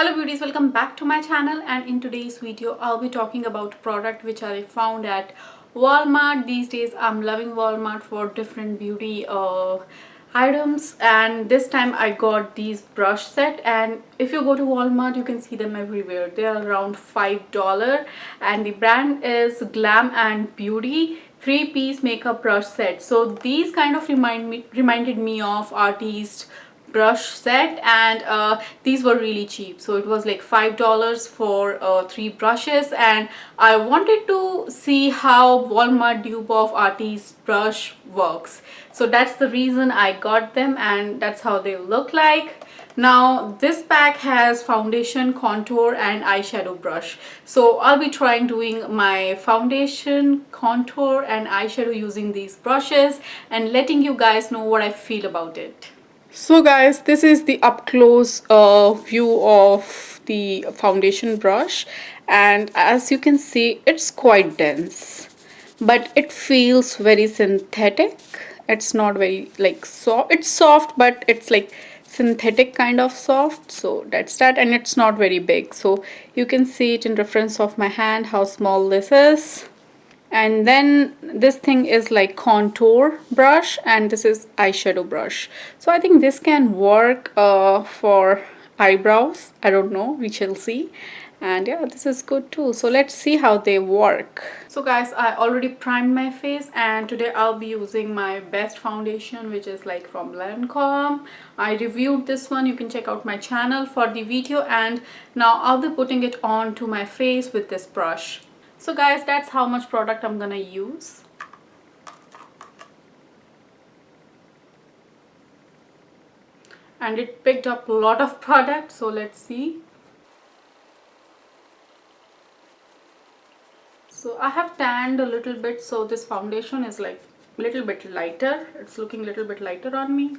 Hello beauties, welcome back to my channel, and in today's video I'll be talking about product which I found at Walmart. These days I'm loving Walmart for different beauty items, and this time I got these brush set. And if you go to Walmart you can see them everywhere. They are around $5 and the brand is Glam and Beauty 3-piece makeup brush set. So these kind of reminded me of artist brush set, and these were really cheap. So it was like $5 for 3 brushes, and I wanted to see how Walmart dupe of artist brush works. So that's the reason I got them, and that's how they look like. Now this pack has foundation, contour and eyeshadow brush. So I'll be trying doing my foundation, contour and eyeshadow using these brushes and letting you guys know what I feel about it. So guys, this is the up close view of the foundation brush, and as you can see it's quite dense, but it feels very synthetic. It's not very like soft, it's soft but it's like synthetic kind of soft. So that's that, and it's not very big. So you can see it in reference of my hand how small this is. And then this thing is like contour brush, and this is eyeshadow brush. So I think this can work for eyebrows. I don't know, we shall see. And yeah, this is good too. So let's see how they work. So guys, I already primed my face, and today I'll be using my best foundation, which is like from Lancome. I reviewed this one. You can check out my channel for the video, and now I'll be putting it on to my face with this brush. So guys, that's how much product I'm gonna use. And it picked up a lot of product, so let's see. So I have tanned a little bit, so this foundation is like a little bit lighter. It's looking a little bit lighter on me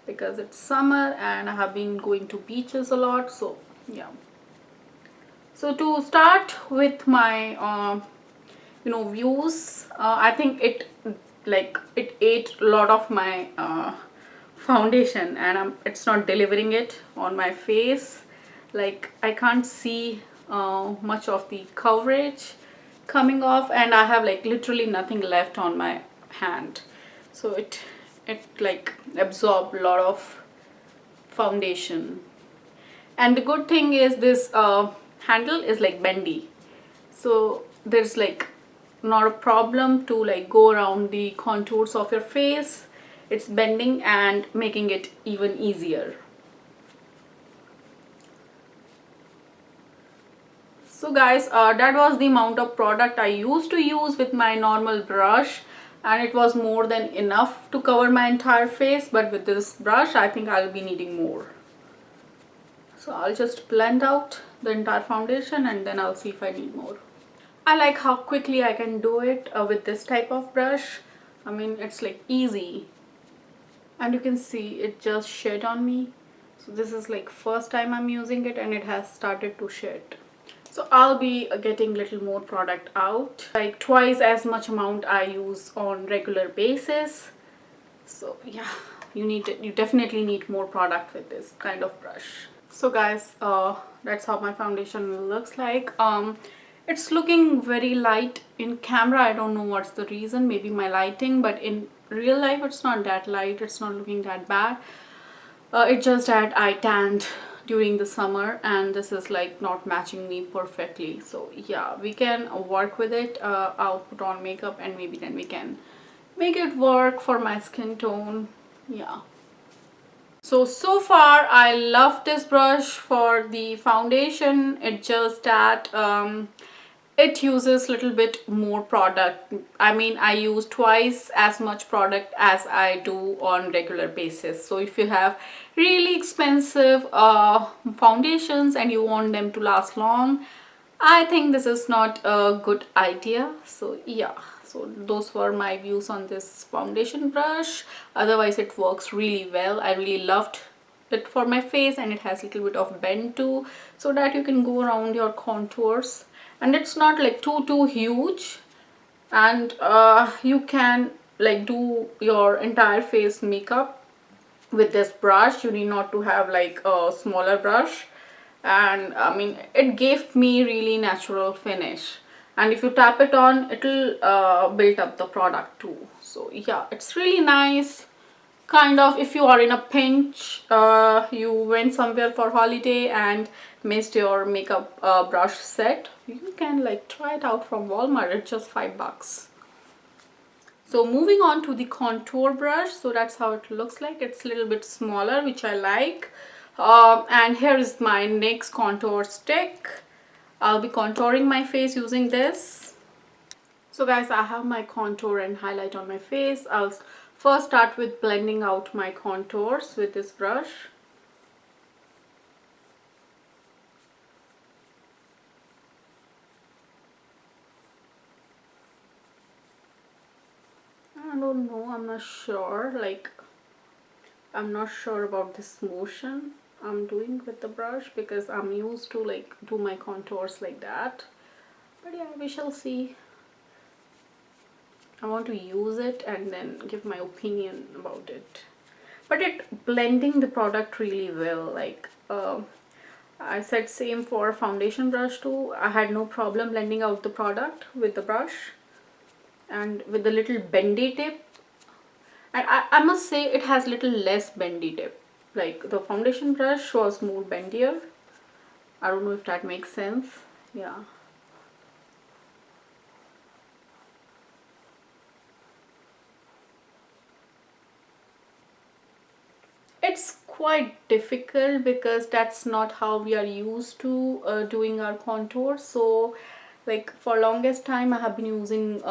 because it's summer and I have been going to beaches a lot, so yeah. So to start with my views, I think it ate a lot of my foundation, and it's not delivering it on my face. Like I can't see much of the coverage coming off, and I have like literally nothing left on my hand. So it like absorbed a lot of foundation. And the good thing is this handle is like bendy, so there's like not a problem to like go around the contours of your face. It's bending and making it even easier. So guys, that was the amount of product I used to use with my normal brush, and it was more than enough to cover my entire face. But with this brush I think I'll be needing more. So I'll just blend out the entire foundation and then I'll see if I need more. I like how quickly I can do it with this type of brush. I mean, it's like easy. And you can see it just shed on me. So this is like first time I'm using it and it has started to shed. So I'll be getting little more product out. Like twice as much amount I use on regular basis. So yeah, you definitely need more product with this kind of brush. So guys, that's how my foundation looks like. It's looking very light in camera. I don't know what's the reason, maybe my lighting, but in real life it's not that light. It's not looking that bad. It's just that I tanned during the summer and this is like not matching me perfectly. So yeah, we can work with it. I'll put on makeup and maybe then we can make it work for my skin tone. Yeah. So far I love this brush for the foundation. It's just that it uses little bit more product. I mean, I use twice as much product as I do on regular basis. So if you have really expensive foundations and you want them to last long, I think this is not a good idea. So yeah, so those were my views on this foundation brush. Otherwise it works really well. I really loved it for my face, and it has a little bit of bend too, so that you can go around your contours, and it's not like too huge, and you can like do your entire face makeup with this brush. You need not to have like a smaller brush, and I mean it gave me really natural finish, and if you tap it on, it'll build up the product too. So yeah, it's really nice. Kind of, if you are in a pinch, you went somewhere for holiday and missed your makeup brush set, you can like try it out from Walmart. It's just $5. So moving on to the contour brush, so that's how it looks like. It's a little bit smaller, which I like. And here is my NYX contour stick. I'll be contouring my face using this. So guys, I have my contour and highlight on my face. I'll first start with blending out my contours with this brush. I don't know, I'm not sure, like I'm not sure about this motion I'm doing with the brush, because I'm used to like do my contours like that. But yeah, we shall see. I want to use it and then give my opinion about it. But it blending the product really well. Like I said same for foundation brush too. I had no problem blending out the product with the brush and with the little bendy tip. And I must say it has little less bendy tip. Like the foundation brush was more bendier. I don't know if that makes sense. Yeah. It's quite difficult because that's not how we are used to doing our contour. So like for longest time I have been using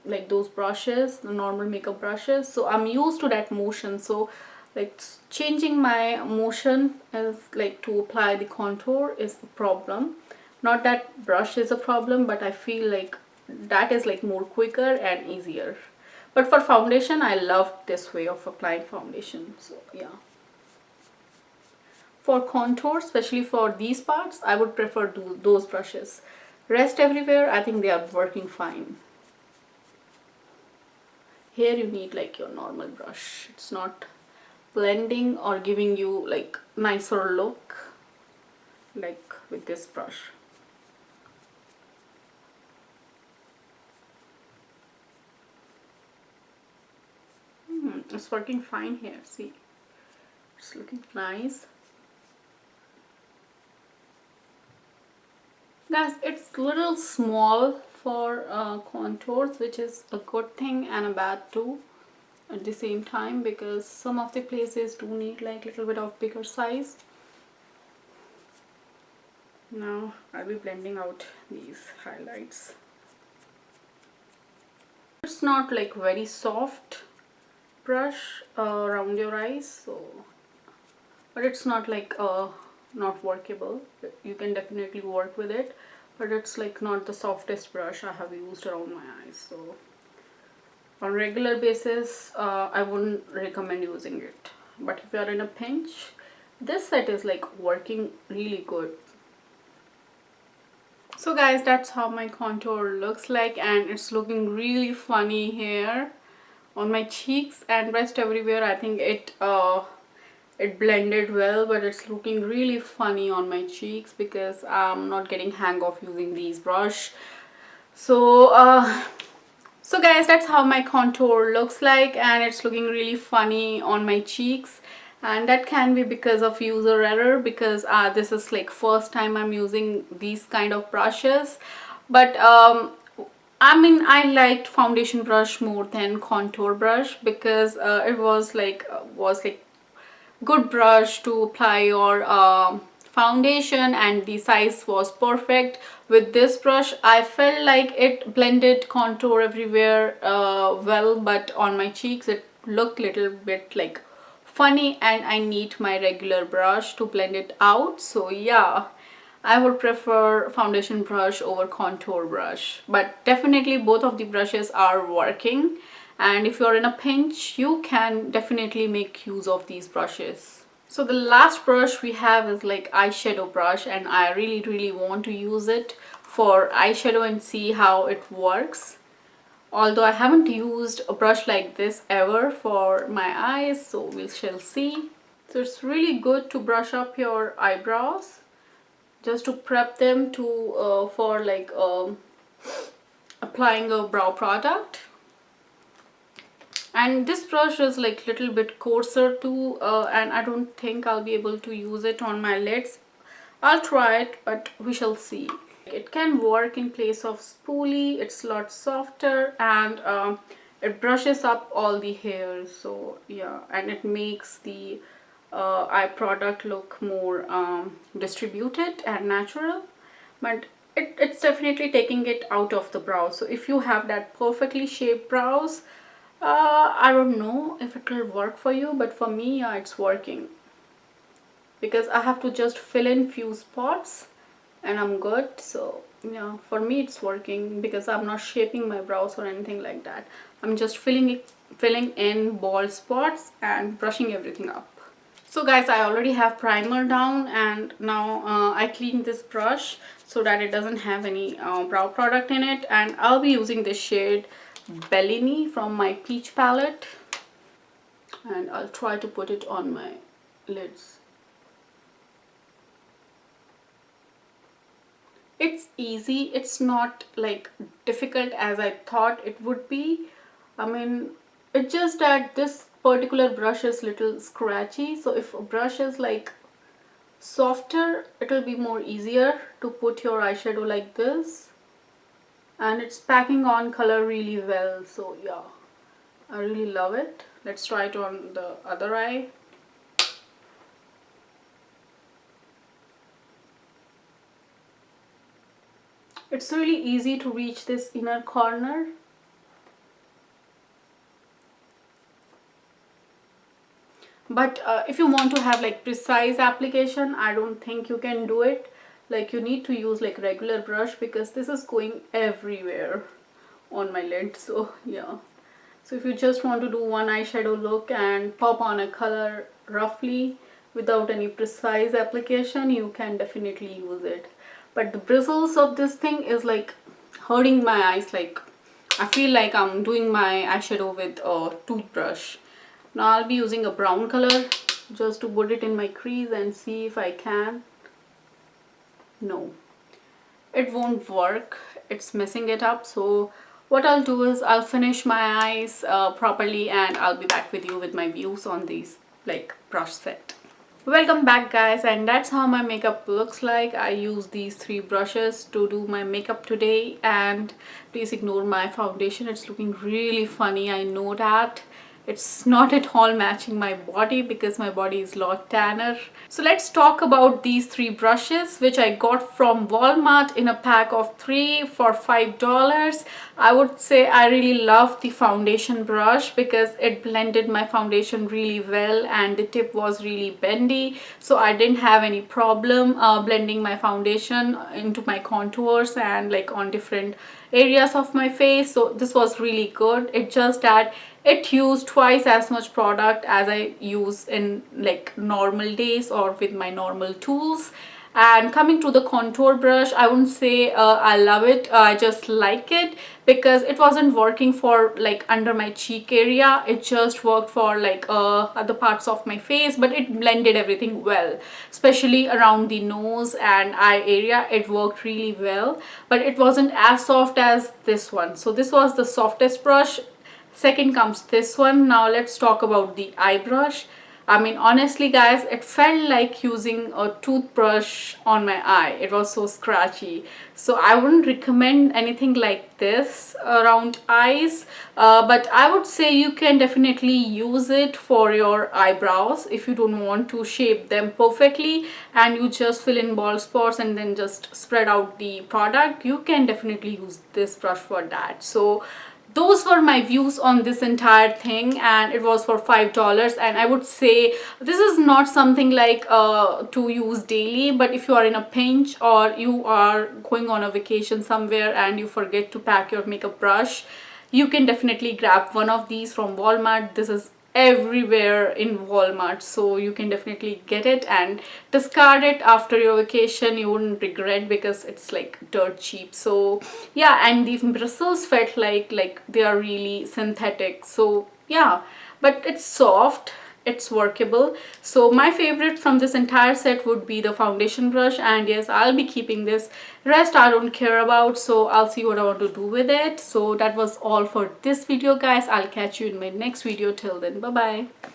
like those brushes, the normal makeup brushes, so I'm used to that motion. So like changing my motion is like to apply the contour is the problem. Not that brush is a problem, but I feel like that is like more quicker and easier. But for foundation, I love this way of applying foundation. So yeah, for contour, especially for these parts, I would prefer those brushes. Rest everywhere, I think they are working fine. Here you need like your normal brush. It's not blending or giving you like nicer look like with this brush. It's working fine here, see. It's looking nice. Guys, it's a little small for contours, which is a good thing and a bad too at the same time, because some of the places do need like a little bit of bigger size. Now I'll be blending out these highlights. It's not like very soft brush around your eyes, so but it's not like not workable. You can definitely work with it, but it's like not the softest brush I have used around my eyes. So on regular basis I wouldn't recommend using it, but if you are in a pinch, this set is like working really good. So guys, that's how my contour looks like, and it's looking really funny here on my cheeks and rest everywhere. I think it blended well, but it's looking really funny on my cheeks because I'm not getting hang of using these brush. So so guys, that's how my contour looks like, and it's looking really funny on my cheeks. And that can be because of user error, because this is like first time I'm using these kind of brushes. But I mean, I liked foundation brush more than contour brush because it was like good brush to apply your foundation, and the size was perfect. With this brush I felt like it blended contour everywhere well, but on my cheeks it looked little bit like funny, and I need my regular brush to blend it out. So yeah, I would prefer foundation brush over contour brush, but definitely both of the brushes are working, and if you're in a pinch you can definitely make use of these brushes. So the last brush we have is like eyeshadow brush, and I really want to use it for eyeshadow and see how it works. Although I haven't used a brush like this ever for my eyes, so we shall see. So it's really good to brush up your eyebrows. just to prep them to for like applying a brow product. And this brush is like little bit coarser too, and I don't think I'll be able to use it on my lids. I'll try it, but we shall see. It can work in place of spoolie. It's a lot softer, and it brushes up all the hairs. So yeah, and it makes the eye product look more distributed and natural. But it's definitely taking it out of the brow. So if you have that perfectly shaped brows, I don't know if it will work for you, but for me, yeah, it's working. Because I have to just fill in few spots and I'm good. So yeah, for me it's working because I'm not shaping my brows or anything like that. I'm just filling in bald spots and brushing everything up. So guys, I already have primer down, and now I clean this brush so that it doesn't have any brow product in it, and I'll be using this shade Bellini from my Peach palette, and I'll try to put it on my lids. It's easy, it's not like difficult as I thought it would be. I mean, it's just that this particular brush is little scratchy, so if a brush is like softer, it will be more easier to put your eyeshadow like this, and it's packing on color really well. So yeah, I really love it. Let's try it on the other eye. It's really easy to reach this inner corner. But if you want to have like precise application, I don't think you can do it. Like you need to use like regular brush because this is going everywhere on my lid. So yeah. So if you just want to do one eyeshadow look and pop on a color roughly without any precise application, you can definitely use it. But the bristles of this thing is like hurting my eyes. Like I feel like I'm doing my eyeshadow with a toothbrush. Now I'll be using a brown color just to put it in my crease and see if I can. No, it won't work. It's messing it up. So what I'll do is I'll finish my eyes properly, and I'll be back with you with my views on these like brush set. Welcome back guys, and that's how my makeup looks like. I use these three brushes to do my makeup today, and please ignore my foundation. It's looking really funny. I know that it's not at all matching my body because my body is a lot tanner. So let's talk about these three brushes which I got from Walmart in a pack of 3 for $5. I would say I really love the foundation brush because it blended my foundation really well, and the tip was really bendy, so I didn't have any problem blending my foundation into my contours and like on different areas of my face. So this was really good. It's just that it used twice as much product as I use in like normal days or with my normal tools. And coming to the contour brush, I wouldn't say I love it. I just like it because it wasn't working for like under my cheek area. It just worked for like other parts of my face, but it blended everything well, especially around the nose and eye area. It worked really well, but it wasn't as soft as this one. So this was the softest brush. Second comes this one. Now let's talk about the eye brush. I mean, honestly guys, it felt like using a toothbrush on my eye. It was so scratchy. So I wouldn't recommend anything like this around eyes. But I would say you can definitely use it for your eyebrows if you don't want to shape them perfectly and you just fill in bald spots and then just spread out the product. You can definitely use this brush for that. So those were my views on this entire thing, and it was for $5. And I would say this is not something like to use daily, but if you are in a pinch or you are going on a vacation somewhere and you forget to pack your makeup brush, you can definitely grab one of these from Walmart. This is everywhere in Walmart, so you can definitely get it and discard it after your vacation. You wouldn't regret because it's like dirt cheap. So yeah, and the bristles felt like they are really synthetic. So yeah, but it's soft it's workable. So my favorite from this entire set would be the foundation brush, and yes, I'll be keeping this. Rest I don't care about, so I'll see what I want to do with it. So that was all for this video, guys. I'll catch you in my next video. Till then, bye bye.